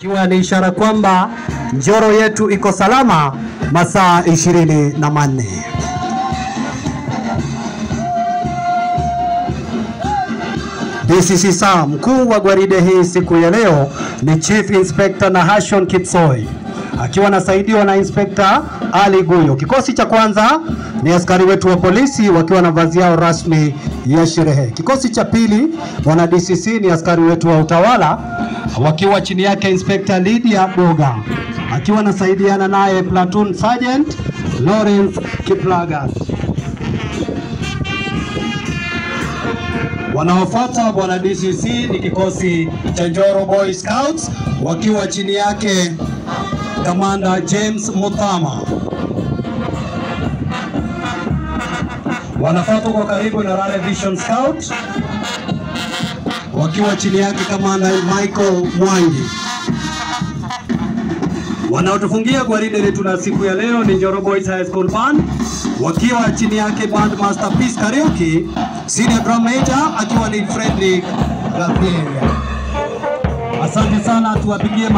Ikiwa ni ishara kwamba Njoro yetu iko salama masaa 24. DCC mkuu wa gwaride hii siku ya leo ni Chief Inspector Nahashon Kipsoi akiwa anasaidiwa na Inspector Ali Guyo. Kikosi cha kwanza ni askari wetu wa polisi wakiwa na vazi yao rasmi ya sherehe. Kikosi cha pili wana DCC ni askari wetu wa utawala wakiwa chini yake Inspector Lydia Boga akiwa anasaidiana naye Platoon Sergeant Lawrence Kiplagat. Wanaofuata bwana DCC ni kikosi cha Njoro Boy Scouts wakiwa chini yake Commander James Muthama. Wanafuata kwa karibu na Rale Vision Scout wakiwa chini yake Commander Michael Mwangi. Wanaotufungia gwaride letu la siku ya leo ni Njoro Boys High School Band wakiwa chini yake Band Master Peace Karaoke, Senior Drum Major akiwa ni Frederick Gabriel. Asante sana, tuwapigie